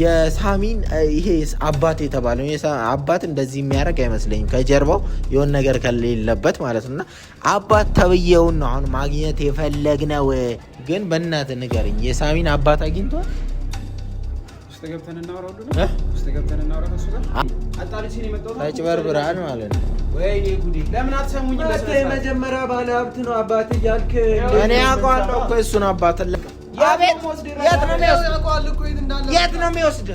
የሳሚን ይሄ አባት የተባለው አባት እንደዚህ የሚያደርግ አይመስለኝም ከጀርባው የሆነ ነገር ከሌለበት ማለት ነውና አባት ተብየውን ነው አሁን ማግኘት የፈለግነው። ግን በእናትህ ንገረኝ የሳሚን አባት አግኝቷል? ተጭበርብረሃል ማለት ነው። ወይኔ ጉዴ! ለምን አትሰሙኝ? የመጀመሪያ ባለ ሀብት ነው አባት እያልክ እኔ አውቀዋለሁ እኮ እሱን አባት የት ነው የሚወስድ?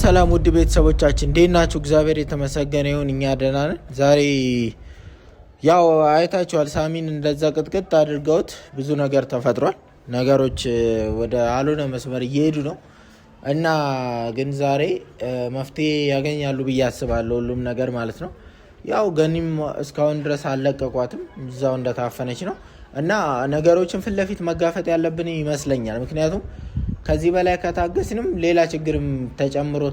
ሰላም ውድ ቤተሰቦቻችን እንዴት ናችሁ? እግዚአብሔር የተመሰገነ ይሁን እኛ ደህና ነን። ዛሬ ያው አይታችኋል ሳሚን እንደዛ ቅጥቅጥ አድርገውት ብዙ ነገር ተፈጥሯል። ነገሮች ወደ አልሆነ መስመር እየሄዱ ነው እና ግን ዛሬ መፍትሄ ያገኛሉ ብዬ አስባለሁ ሁሉም ነገር ማለት ነው። ያው ገኒም እስካሁን ድረስ አልለቀቋትም፣ እዛው እንደታፈነች ነው እና ነገሮችን ፊት ለፊት መጋፈጥ ያለብን ይመስለኛል። ምክንያቱም ከዚህ በላይ ከታገስንም ሌላ ችግርም ተጨምሮ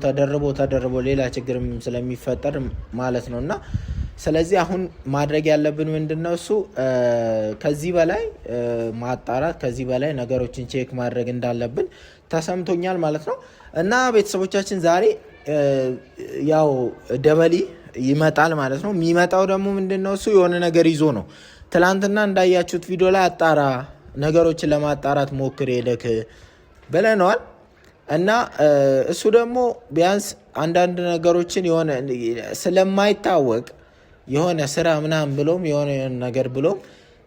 ተደርቦ ሌላ ችግርም ስለሚፈጠር ማለት ነው እና ስለዚህ አሁን ማድረግ ያለብን ምንድነው እሱ ከዚህ በላይ ማጣራት ከዚህ በላይ ነገሮችን ቼክ ማድረግ እንዳለብን ተሰምቶኛል ማለት ነው እና ቤተሰቦቻችን ዛሬ ያው ደበሊ ይመጣል ማለት ነው። የሚመጣው ደግሞ ምንድነው እሱ የሆነ ነገር ይዞ ነው። ትላንትና እንዳያችሁት ቪዲዮ ላይ አጣራ ነገሮችን ለማጣራት ሞክር ሄደክ ብለነዋል እና እሱ ደግሞ ቢያንስ አንዳንድ ነገሮችን የሆነ ስለማይታወቅ የሆነ ስራ ምናምን ብሎም የሆነ ነገር ብሎም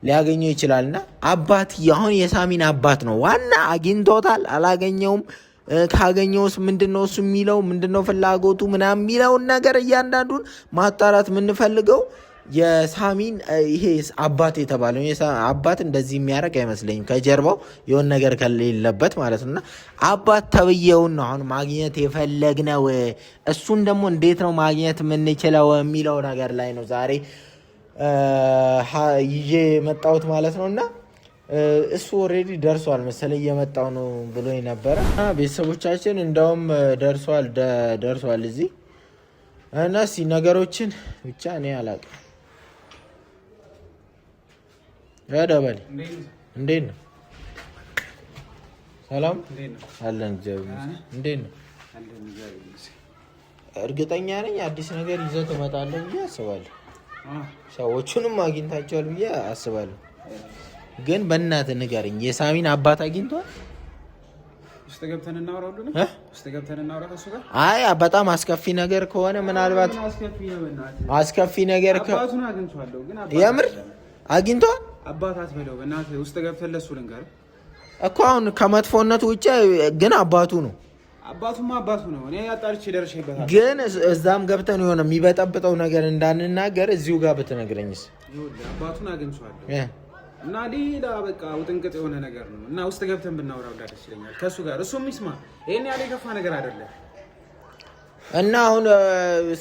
ሊያገኘው ይችላልና አባት አሁን የሳሚን አባት ነው ዋና አግኝቶታል አላገኘውም ካገኘውስ ምንድነው እሱ የሚለው ምንድነው ፍላጎቱ ምናምን የሚለውን ነገር እያንዳንዱን ማጣራት የምንፈልገው የሳሚን ይሄ አባት የተባለው አባት እንደዚህ የሚያደርግ አይመስለኝም ከጀርባው የሆነ ነገር ከሌለበት ማለት ነውና አባት ተብየውን ነው አሁን ማግኘት የፈለግነው። እሱን ደግሞ እንዴት ነው ማግኘት የምንችለው የሚለው ነገር ላይ ነው ዛሬ ይዤ መጣሁት ማለት ነውና እሱ ኦሬዲ ደርሷል መሰለኝ እየመጣው ነው ብሎ ነበረ። ቤተሰቦቻችን እንደውም ደርሷል እዚህ እና ነገሮችን ብቻ እኔ አላውቅም። ደበሊ እንዴት ነው? ሰላም አለን እግዚአብሔር እንዴት ነው? እርግጠኛ ነኝ አዲስ ነገር ይዘህ ትመጣለህ ብዬ አስባለሁ። ሰዎቹንም አግኝታቸዋል ብዬ አስባለሁ። ግን በእናትህ ንገረኝ የሳሚን አባት አግኝቷል? ውስጥ ገብተን እናወራ ከሱ ጋር። አይ በጣም አስከፊ ነገር ከሆነ ምናልባት አስከፊ ነገር አባቱን አግኝቷለሁ። ግን የምር አግኝቷል? አባት አትበለው በእናትህ። ውስጥ ገብተን ለሱ ልንገር እኮ አሁን ከመጥፎነቱ ውጭ ግን አባቱ ነው። አባቱማ አባቱ ነው። እኔ አጣርቼ ደርሼበታለሁ። ግን እዛም ገብተን የሆነ የሚበጠብጠው ነገር እንዳንናገር እዚሁ ጋር ብትነግረኝስ? አባቱን አግኝቷለሁ እና ሌላ በቃ ውጥንቅጥ የሆነ ነገር ነው እና ውስጥ ገብተን ብናወራው ደስ ይለኛል ከሱ ጋር። እሱም ይስማ። ይሄን ያለ የከፋ ነገር አይደለም እና አሁን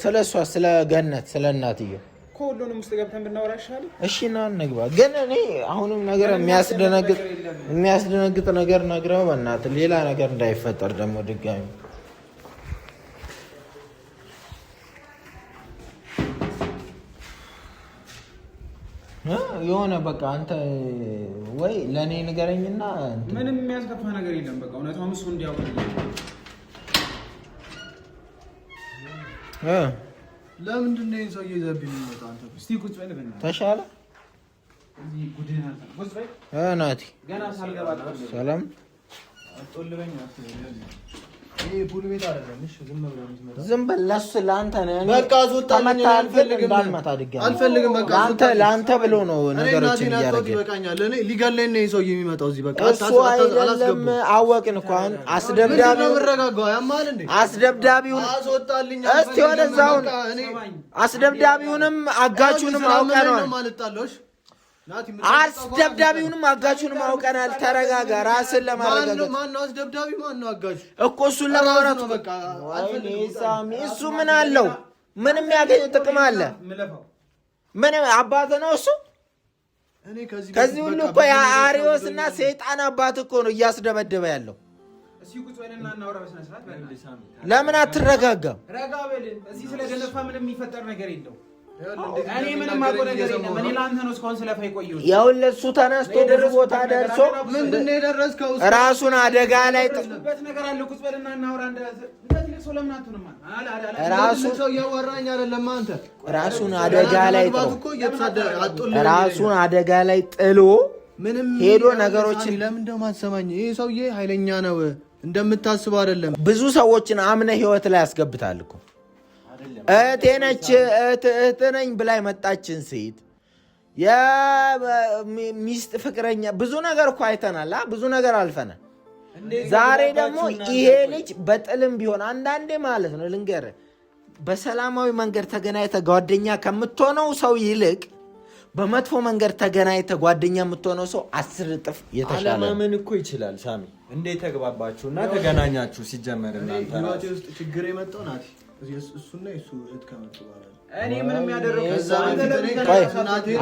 ስለሷ ስለ ገነት ስለ እናትየው ሁሉንም ውስጥ ገብተን ብናወራ ይሻላል። እሺ ና እንግባ። ግን እኔ አሁንም ነገር የሚያስደነግጥ ነገር ነግረው በእናትህ ሌላ ነገር እንዳይፈጠር ደግሞ ድጋሚ የሆነ በቃ አንተ ወይ ለእኔ ንገረኝና ምንም የሚያስከፋ ነገር የለም። በቃ እውነታውን እሱ እንዲያውቅ ለምንድን ነው ሰው እየዘብኝ የሚመጣው? አንተ እስቲ ቁጭ በል በእናትህ ተሻለ እዚህ ጉድህን አለ ቁጭ በል ናቲ ገና ሳልገባ ሰላም አጥልበኝ ይሄ ፑል ቤት አይደለም። እሺ ዝም በል ለሱ ለአንተ ነው በቃ አስወጣልኝ። አልፈልግም በቃ ለአንተ ብሎ ነው ነገሮችን እያደረገ ይበቃኛል። እኔ ሊገለኝ ነው ሰው የሚመጣው እዚህ በቃ እሱ አይደለም አወቅን እኮ አሁን አስደብዳቢውን አስወጣልኝ። እስቲ ወደዛውን አስደብዳቢውንም አጋቹንም አውቀናል። አስደብዳቢውንም አጋቹንም አውቀናል። ተረጋጋ ራስን ለማረጋጋት። ማን ነው አስደብዳቢ? ማን ነው አጋቹ? እኮ እሱን ለማውራት በቃ ሳሚ እሱ ምን አለው? ምንም ያገኘ ጥቅም አለ? ምንም አባት ነው እሱ። ከዚህ ሁሉ እኮ የአሪዮስ እና ሰይጣን አባት እኮ ነው እያስደበደበ ያለው። ለምን አትረጋጋም? ረጋ በል። እዚህ ስለገነፋ ምንም የሚፈጠር ነገር የለው። እኔ ምንም አቆ ነገር የለም። እኔ ላንተ ነው እስካሁን ስለፋይ ቆየሁት። ያው ለሱ ተነስቶ ብዙ ቦታ ደርሶ ምንድነው የደረስከው? ራሱን አደጋ ላይ ጥሎበት ነገር አለ። ቁጭ በልና እናውራ። እንደዚህ ሰው ለምን አትሆንም? ራሱን ሰው ያወራኝ አይደለም አንተ ራሱን አደጋ ላይ ራሱን አደጋ ላይ ጥሎ ምንም ሄዶ ነገሮችን ለምን እንደማትሰማኝ? ይሄ ሰውዬ ኃይለኛ ነው እንደምታስበው አይደለም። ብዙ ሰዎችን አምነ ህይወት ላይ ያስገብታል እኮ እህቴ ነች እህት ነኝ ብላ መጣችን ሴት የሚስት ፍቅረኛ ብዙ ነገር እኮ አይተናል። ብዙ ነገር አልፈናል። ዛሬ ደግሞ ይሄ ልጅ በጥልም ቢሆን አንዳንዴ ማለት ነው ልንገርህ፣ በሰላማዊ መንገድ ተገናኝተህ ጓደኛ ከምትሆነው ሰው ይልቅ በመጥፎ መንገድ ተገናኝተህ ጓደኛ የምትሆነው ሰው 10 እጥፍ የተሻለ ነው። አለማመን እኮ ይችላል። ሳሚ እንዴት ተግባባችሁና ተገናኛችሁ? ሲጀመር እናንተ ህይወቴ ውስጥ ችግር የመጣው ናቲ እሱና እሱ እህት ከመጡ በኋላ እኔ ምንም ያደረኩት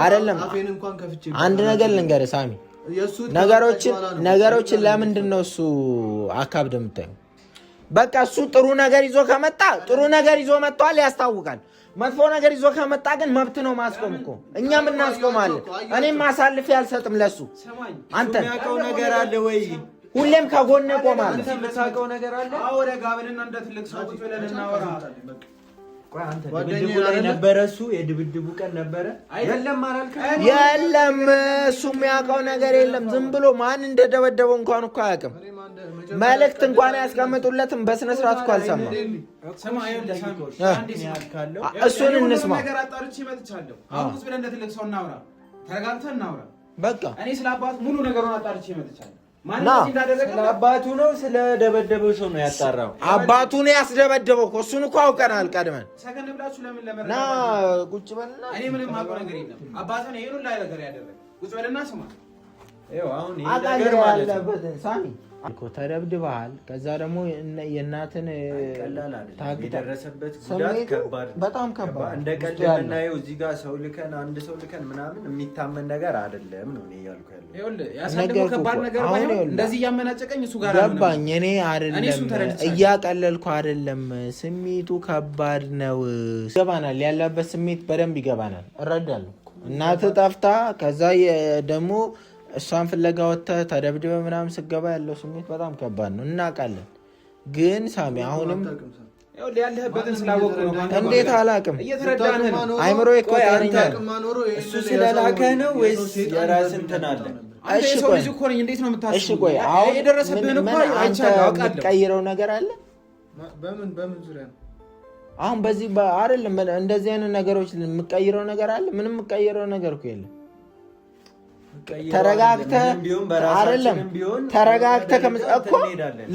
አይደለም። አፌን እንኳን ከፍቼ አንድ ነገር ልንገርህ ሳሚ፣ ነገሮችን ለምንድን ነው እሱ አካብደ የምታየው? በቃ እሱ ጥሩ ነገር ይዞ ከመጣ ጥሩ ነገር ይዞ መጥቷል፣ ያስታውቃል። መጥፎ ነገር ይዞ ከመጣ ግን መብት ነው ማስቆም እኮ። እኛም እናስቆማለን። እኔም ማሳልፍ ያልሰጥም ለሱ። አንተ የሚያውቀው ነገር አለ ወይ? ሁሌም ከጎን ቆማለሁ። አንተ የምታውቀው ነገር አለ? አዎ ጋብልና እንደ ትልቅ ሰው ቁጭ ብለን እናወራ። ቆይ አንተ ድብድቡ ላይ ነበረ? እሱ የድብድቡ ቀን ነበረ? የለም አላልከም? የለም እሱ የሚያውቀው ነገር የለም። ዝም ብሎ ማን እንደደበደበው እንኳን እኮ አያውቅም። መልእክት እንኳን ያስቀምጡለትም በስነ ስርዓት እኮ አልሰማም። እሱን እንስማ። ነገር አጣርቼ መጥቻለሁ። አሁን ቁጭ ብለን እንደ ትልቅ ሰው እናውራ፣ ተረጋግተን እናውራ። በቃ እኔ ስለ አባቱ ሙሉ ነገሩን አጣርቼ መጥቻለሁ። ስለ አባቱ ነው ስለደበደበው ሰው ነው ያጣራው? አባቱ ነው ያስደበደበው እኮ። እሱን እኮ አውቀናል ቀድመን። ሰከንድ ብላችሁ ለምን ና ቁጭ በልና እኔ ምንም አውቀው ነገር የለም። አባቱ ነው ይሄን ሁሉ ነገር ያደረገው። ቁጭ በልና ስማ። ይኸው አሁን ይሄ ነገር ማለት ነው ሳሚ እኮ ተደብድበሃል። ከዛ ደግሞ የእናትን ቀላል አይደለም የደረሰበት ጉዳት ስሜቱ ከባድ፣ በጣም ከባድ። እንደ ቀልድ የምናየው እዚህ ጋር ሰው ልከን አንድ ሰው ልከን ምናምን የሚታመን ነገር አይደለም ነው እኔ እያልኩ ያለው። ይኸውልህ ያሳደገው ከባድ ነገር ባይሆን እንደዚህ እያመናጨቀኝ እሱ ጋር ገባኝ። እኔ አይደለም እያቀለልኩ አይደለም። ስሜቱ ከባድ ነው። ይገባናል፣ ያለበት ስሜት በደንብ ይገባናል፣ እረዳለሁ። እናትህ ጠፍታ ከዛ ደግሞ እሷን ፍለጋ ወጥተህ ተደብድበህ ምናምን ስገባ ያለው ስሜት በጣም ከባድ ነው፣ እናውቃለን። ግን ሳሚ አሁንም ያለህበትን ስላወቅሁ ነው። እንዴት አላውቅም፣ እየተረዳንህ ነው። አይምሮ ይቆጣኛል። እሱ ስለላከህ ነው ወይስ የራስህ እንትን አለ? እሺ ሰው ልጅ እኮ ነኝ፣ እንዴት ነው የምታስበው? እሺ ቆይ አሁን የደረሰብህን እኮ አንተ የምትቀይረው ነገር አለ? በምን ዙሪያ ነው? አሁን በዚህ አይደለም እንደዚህ አይነት ነገሮች የምትቀይረው ነገር አለ? ምንም የምትቀይረው ነገር እኮ የለም። ተረጋግተህ አይደለም ተረጋግተህ እኮ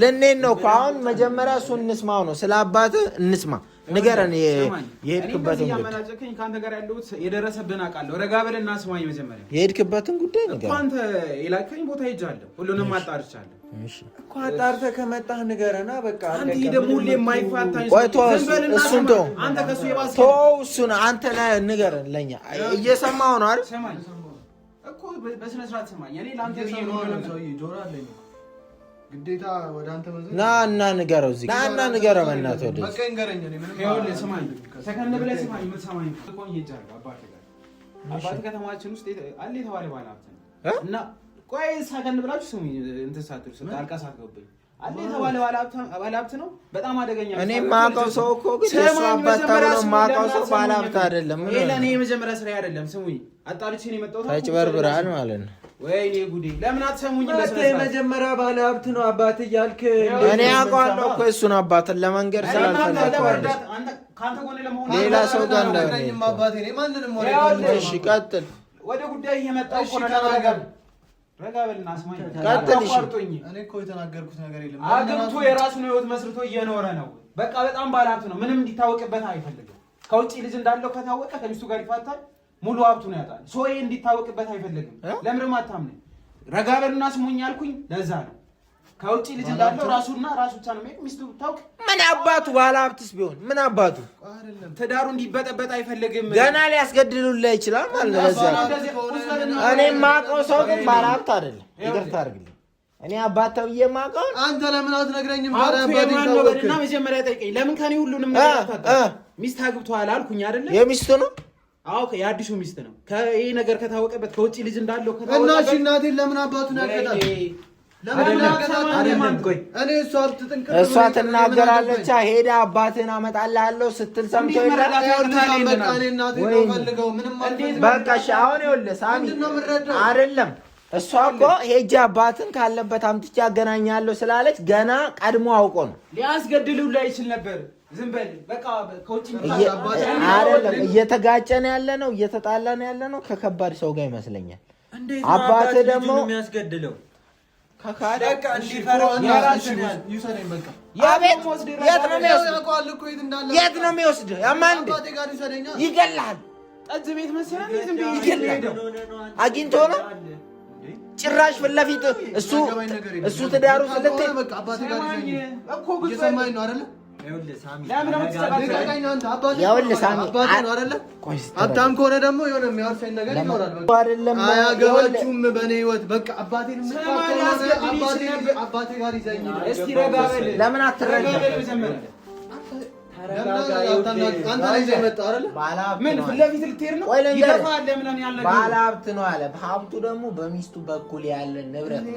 ልንሄድ ነው እኮ። አሁን መጀመሪያ እሱ እንስማው ነው። ስለ አባትህ እንስማ፣ ንገረን የሄድክበትን ጉዳይ። ከአንተ ጋር ያለሁት የደረሰብህን አውቃለሁ። ረጋ በልና ስማኝ። መጀመሪያ የሄድክበትን ጉዳይ ንገረን። አንተ የላከኝ ቦታ ሄጃለሁ፣ ሁሉንም አጣርቻለሁ እኮ። አጣርተህ ከመጣህ ንገረና በቃ። አንተ ደግሞ ሁሌ የማይፋታኝ ቆይቶ እሱን ተው፣ አንተ ከሱ የባሰ ተው፣ እሱን አንተ ንገረን። ለኛ እየሰማሁ ነው አይደል? ሰማኝ እኮ በስነ ስርዓት ሰማኝ። እኔ ላንተ ብዬ ነው ጆሮ አለኝ ግዴታ ወደ አንተ መዘዝ እና ንገረው፣ እዚህ እና ንገረው። በእናትህ ወደ በቃ እንገረኝ። እኔ ምንም ይኸውልህ ስማኝ፣ ሰከንድ ብለህ ስማኝ። የምትሰማኝ እኮ ሄጃለሁ አባትህ ጋር። አባትህ ከተማችን ውስጥ አለ የተባለ ባለ ሀብት ነው እና ቆይ ሰከንድ ብላችሁ ስሙኝ። እንትን ሳትሉ ጣልቃ ሳትገቡኝ አለ የተባለ ባለ ሀብት ነው። በጣም አደገኛ ነው። እኔ የማውቀው ሰው እኮ ግን እሱ አባት ተብሎ የማውቀው ሰው ባለ ሀብት አይደለም። ይሄ ለእኔ የመጀመሪያ ስራዬ አይደለም። ስሙኝ፣ አጣልቼ ነው የመጣሁት። ተጭበርብረሃል ማለት ነው። ወይኔ ጉዴ! ለምን አትሰሙኝ? የመጀመሪያ ባለ ሀብት ነው አባት እያልክ እኔ አውቀዋለሁ እኮ እሱን አባትን ለመንገድ ስላልፈለኩ ከአንተ ጎን ለመሆን ሌላ ሰው ጋር እንደነኝም አባቴ ነኝ። ማንንም ወሬ እሺ፣ ቀጥል። ወደ ጉዳይ እየመጣሁ እኮ ነው። ረጋ በልና ስማኝ። ቀጥል። እሺ፣ እኔ እኮ የተናገርኩት ነገር የለም። አግብቶ የራሱን ህይወት መስርቶ እየኖረ ነው። በቃ በጣም ባለ ሀብት ነው። ምንም እንዲታወቅበት አይፈልግም። ከውጭ ልጅ እንዳለው ከታወቀ ከሚስቱ ጋር ይፋታል። ሙሉ ሀብቱን ያጣል። ሰው እንዲታወቅበት አይፈልግም። ለምንም አታምነኝ። ረጋ በልና ስሙኝ ያልኩኝ ለዛ ነው። ከውጭ ልጅ እንዳለው ራሱና ራሱ ብቻ ነው። ሚስቱ ብታውቅ ምን አባቱ ባለ ሀብትስ ቢሆን ምን አባቱ ትዳሩ እንዲበጠበጥ አይፈልግም። ገና ሊያስገድሉልህ ይችላል ማለት ነው። ለዛ እኔ የማውቀው ሰው ግን ባለ ሀብት አይደለም። ይቅርታ አድርግልኝ። እኔ አባት ተብዬ የማውቀው አንተ ለምን አትነግረኝም? እና መጀመሪያ ጠይቀኝ። ለምን ከኔ ሁሉንም ነገር ሚስት አግብቷል አልኩኝ አይደለ? የሚስቱ ነው አዎ የአዲሱ ሚስት ነው። ይሄ ነገር ከታወቀበት ከውጪ ልጅ እንዳለው ከታወቀበት እና እሺ እናቴን ለምን አባቱን ያቀጣል? እሷ ትናገራለች። ሄዳ አባትን አመጣልሃለሁ ስትል ሰምቶ በቃ እሺ። አሁን ይኸውልህ ሳሚ አይደለም እሷ እኮ ሄጄ አባትን ካለበት አምጥቼ አገናኛለሁ ስላለች ገና ቀድሞ አውቆ ነው ሊያስገድልው ላይ ይችል ነበር። ዝም በል በቃ ከውጪ አይደለም እየተጋጨን ያለ ነው እየተጣላን ያለ ነው ከከባድ ሰው ጋር ይመስለኛል። አባት ደግሞ የሚያስገድለው ከካደካ የት ነው የሚወስድ? ያማንድ ይገላል። ጠጅ ቤት መሰለኝ ዝም ብዬ ይገላል። አግኝቶ ነው ጭራሽ ፊት ለፊት እሱ ትዳሩ ስለተይ በቃ አባቴ ጋር ይሰማኝ ነው አይደል? ይኸውልህ ሳሚ ሀብታም ከሆነ ደግሞ የሆነ የሚያወርሰኝ ነገር ይኖራል። አያገባችሁም በእኔ ህይወት በቃ አባቴን አባቴ ጋር ይዘኝ ለምን አትረጋጋ? ባለ ሀብት ነው አለ። ሀብቱ ደግሞ በሚስቱ በኩል ያለ ንብረት ነው።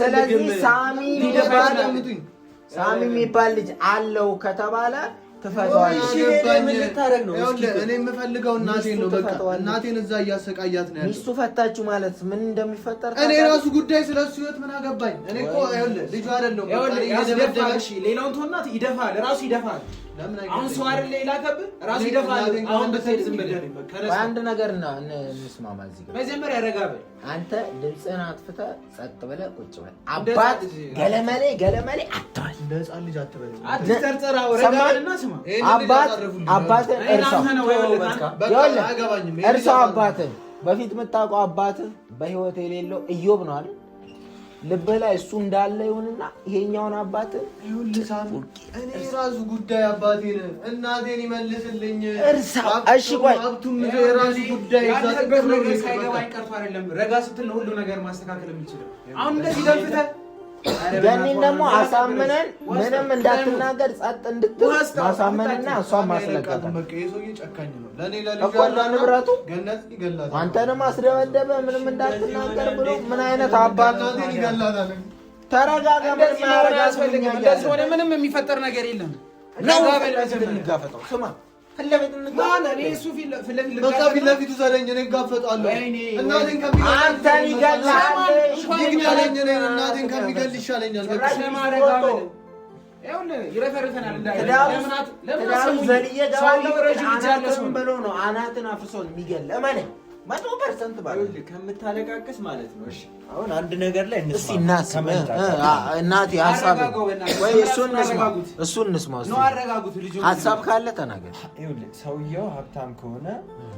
ስለዚህ ሳሚ የሚባል ልጅ አለው ከተባለ ትፈታዋለህ። እኔ የምፈልገው እናቴን ነው። በቃ እናቴን እዛ እያሰቃያት ነው ያለው። ሚስቱ ፈታችሁ ማለት ምን እንደሚፈጠር እኔ ራሱ ጉዳይ ስለሱ ህይወት ምን አገባኝ? እኔ እኮ ልጁ አይደለም። ሌላውን ተወናት ይደፋል፣ ራሱ ይደፋል። አሁን ሰው አይደለ ይላከብህ ራሱ ይደፋል። አሁን በሰይድ ዝም ብለህ አንድ ነገር እንስማማ። እዚህ ጋር መጀመሪያ ያረጋበ አንተ ድምፅህን አጥፍተህ ጸጥ ብለህ ቁጭ በል። አባት ገለመሌ አትበል፣ እንደ ህፃን ልጅ አትበል። አትጠርጠራው። ረጋልና ስማ። አባትን እርሳው። አባትን በፊት የምታውቀው አባትህ በህይወት የሌለው ኢዮብ ነው አይደል? ልብህ ላይ እሱ እንዳለ ይሁንና ይሄኛውን አባትን እኔ ራሱ ጉዳይ አባቴን እናቴን ይመልስልኝ። እሺ ቆይ ሀብቱም የራሱ ጉዳይ ሳይገባኝ ቀርቶ አይደለም። ረጋ ስትል ሁሉ ነገር ማስተካከል የሚችለው አሁን እንደዚህ ደፍተህ ያንን ደግሞ አሳምነን ምንም እንዳትናገር ጸጥ እንድትል ማሳመንና እሷን ማስለቀቅ ነው። እኮ ለንብረቱ አንተንም አስደበደበ ምንም እንዳትናገር ብሎ ምን አይነት አባት ነው? ተረጋጋ። ምንም አያስፈልግም። እንደዚህ ሆነ ምንም የሚፈጠር ነገር የለም። ነው እንጋፈጠው። ስማ ፊት ለፊቱ ዘለኝ እኔ እጋፈጣለሁ። አንተን ይገላል። እናቴን ከሚገል ይሻለኛል። አናትን አፍርሶን የሚገል እመነኝ 100% ማለት ከምታለቃቅስ ማለት ነው። እሺ አሁን አንድ ነገር ላይ እስቲ እናስብ። እናቴ ሐሳብ ወይ እሱን እንስማው። ሐሳብ ካለ ተናገር። ይኸውልህ ሰውየው ሀብታም ከሆነ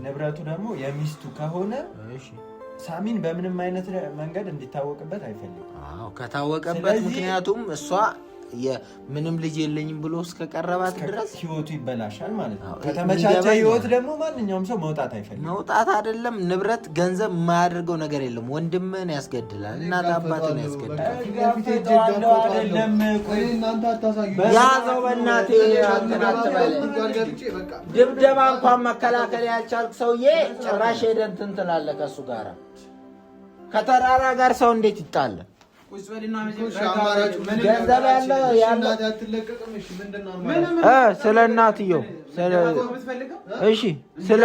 ንብረቱ ደግሞ የሚስቱ ከሆነ እሺ ሳሚን በምንም አይነት መንገድ እንዲታወቅበት አይፈልግም። አዎ ከታወቀበት ምክንያቱም እሷ ምንም ልጅ የለኝም ብሎ እስከቀረባት ድረስ ህይወቱ ይበላሻል ማለት ነው። ከተመቻቸ ህይወት ደግሞ ማንኛውም ሰው መውጣት አይፈልግም። መውጣት አይደለም ንብረት ገንዘብ የማያደርገው ነገር የለም። ወንድምህን ያስገድላል፣ እናት አባትን ያስገድላል። ያዘው በእናቴ ድብደባ እንኳን መከላከል ያልቻልክ ሰውዬ ጭራሽ ሄደህ እንትን ትላለህ ከእሱ ጋር። ከተራራ ጋር ሰው እንዴት ይጣላል? ገንዘብ ያለው ስለ እናትየው እሺ፣ ስለ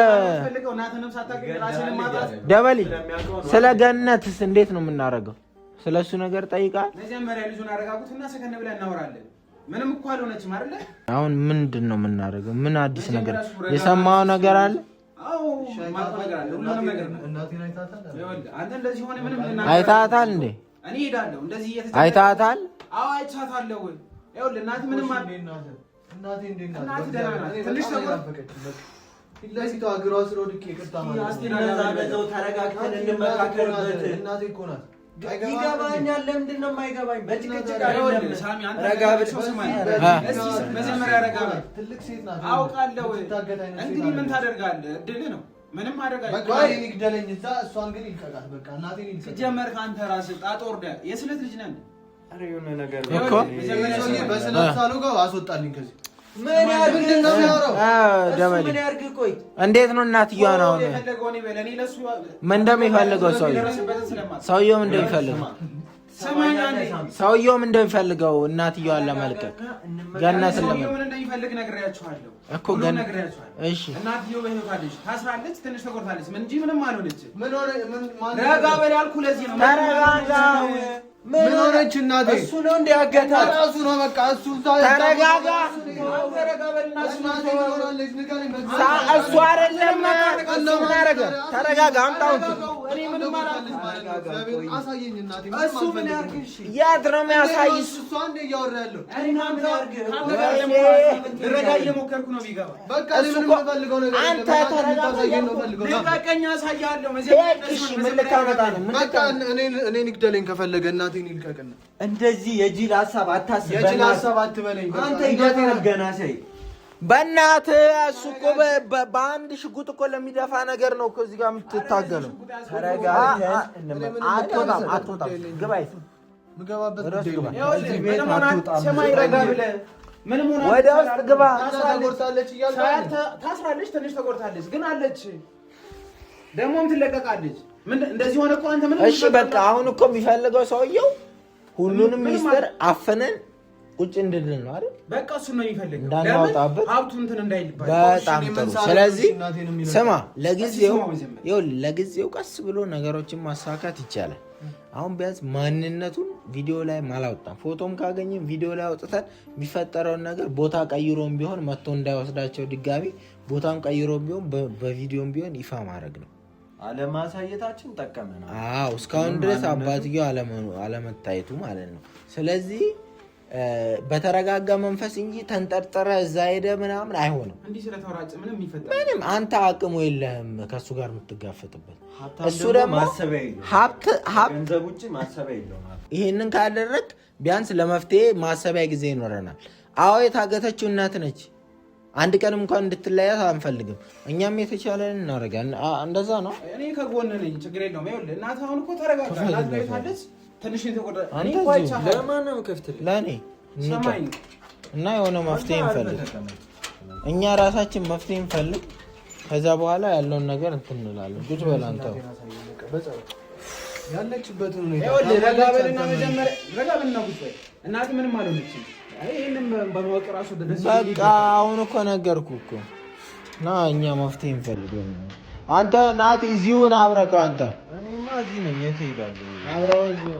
ደበሊ ስለ ገነትስ እንዴት ነው የምናደርገው? ስለ እሱ ነገር ጠይቃል። አሁን ምንድን ነው የምናደርገው? ምን አዲስ ነገር የሰማው ነገር አለ? አይታታል እንዴ? እኔ ሄዳለሁ እንደዚህ አይታታል? አዎ አይቻታለሁ። ይኸውልህ እናት ምንም እናቴ ትንሽ ለሲቷ እግሯ ስር ወድቄ ይቅርታ ማለት ነው። ተረጋግተን እንመካከርበት። እናቴ እኮ ናት። ይገባኛል። ለምንድን ነው የማይገባኝ? በጭቅጭቅ አይደለም። ረጋ ብለህ መጀመሪያ ረጋ በል። ትልቅ ሴት ናት። አውቃለሁ። እንግዲህ ምን ታደርጋለህ? እድልህ ነው። ምንም አደረጋለሁ። በቃ እኔን ይግደለኝ እዛ፣ እሷን ግን ይልቀቃት። በቃ እናቴን ይልቀቃት። ሲጀመር ከአንተ ራስህ ጣጣ ወርደህ የስለት ልጅ ነህ። ኧረ የሆነ ነገር እኮ በስለት ሳሉ ጋር አስወጣልኝ ከዚህ ምን ያርግ ነው የሚያወራው? ደበሌ ምን ያርግ? ቆይ እንዴት ነው እናትየዋ ነው ምን እንደሚፈልገው ሰውየው ምን እንደሚፈልገው ሰውየው ምን እንደሚፈልገው እናትየዋን ለመልቀቅ ገነት ምን እንደሚፈልግ ነግሬያችኋለሁ እኮ እሺ እናትየው በህይወት አለች ታስራለች ትንሽ ተቆርጣለች ምን እንጂ ምንም አልሆነች ረጋ በል ያልኩህ ለዚህ ነው ተረጋጋ ምን ሆነች እናቴ እሱ ነው እንዲያገታት ራሱ ነው በቃ እሱ ተረጋጋ እሱ አይደለም ምን አደረገ ተረጋጋ አምጣው እኔ ምንም አሳየኝ እናቴ እሱ ምን ያርግሽ የት ነው የሚያሳይሽ እሱ አንዴ እያወራ ያለው እኔ ምን ያርግ ልረዳ እየሞከርኩ ነው ቢገባ በቃ እሱ ፈልገው ነገር አንተ ተረጋጋ ነው ፈልገው ልቀቀኝ አሳያለሁ ምን ልታመጣ ነው በቃ እኔ ንግደለኝ ከፈለገ እናቴን ይልቀቅና እንደዚህ የጅል ሐሳብ አታስብ የጅል ሐሳብ አትበለኝ አንተ ይገና ሳይ በእናትህ እሱ እኮ በአንድ ሽጉጥ እኮ ለሚደፋ ነገር ነው እኮ እዚህ ጋር የምትታገለው አትወጣም ግባ ምገባበት ወደ ውስጥ ግባ ታስራለች ትንሽ ተቆርጣለች ግን አለች ደግሞም ትለቀቃለች እንደዚህ ሆነ እኮ አንተ ምን እሺ በቃ አሁን እኮ የሚፈልገው ሰውየው ሁሉንም ሚስጥር አፈነን ቁጭ እንድንል ነው አይደል በቃ እሱ ነው የሚፈልገው እንዳናወጣበት ሀብቱ እንትን እንዳይልባል በጣም ጥሩ ስለዚህ ስማ ለጊዜው ቀስ ብሎ ነገሮችን ማሳካት ይቻላል አሁን ቢያንስ ማንነቱን ቪዲዮ ላይ ማላወጣም ፎቶም ካገኘን ቪዲዮ ላይ አውጥተን የሚፈጠረውን ነገር ቦታ ቀይሮም ቢሆን መጥቶ እንዳይወስዳቸው ድጋሚ ቦታም ቀይሮም ቢሆን በቪዲዮም ቢሆን ይፋ ማድረግ ነው አለማሳየታችን ጠቀመና አዎ እስካሁን ድረስ አባትየው አለመታየቱ ማለት ነው ስለዚህ በተረጋጋ መንፈስ እንጂ ተንጠርጠረ እዛ ሄደ ምናምን አይሆንም እንዲህ ስለተወራጨ ምንም ይፈጠር ምንም አንተ አቅሙ የለህም ከሱ ጋር የምትጋፈጥበት እሱ ደግሞ ገንዘብ ውጭ ማሰቢያ የለውም ይሄንን ካደረግ ቢያንስ ለመፍትሄ ማሰቢያ ጊዜ ይኖረናል አዎ የታገተችው እናት ነች አንድ ቀንም እንኳን እንድትለያት አንፈልግም እኛም የተቻለን እናደርጋለን እንደዛ ነው እኔ ከጎን ነኝ ችግር የለውም ይኸውልህ እናት አሁን እኮ ተረጋጋ እናት ቤታለች ትንሽ የተቆጣ እኔ ቆይቻ ለማንም ከፍትል ለኔ እና የሆነ መፍትሄ እንፈልግ እኛ ራሳችን መፍትሄ እንፈልግ ከዛ በኋላ ያለውን ነገር እንትንላለን ቁጭ በል አንተ ያለችበትን ሁኔታ ይኸውልህ ረጋ በልና መጀመሪያ ረጋ በልና ቁጭ በል እናት ምንም አልሆነችም ይሄንን በማወቅ ራሱ በቃ አሁን እኮ ነገርኩህ እኮ ና እኛ መፍትሄ እንፈልግ አንተ ናት እዚሁን አብረከው አንተ እኔማ እዚህ ነኝ የት እሄዳለሁ አብረው እዚሁ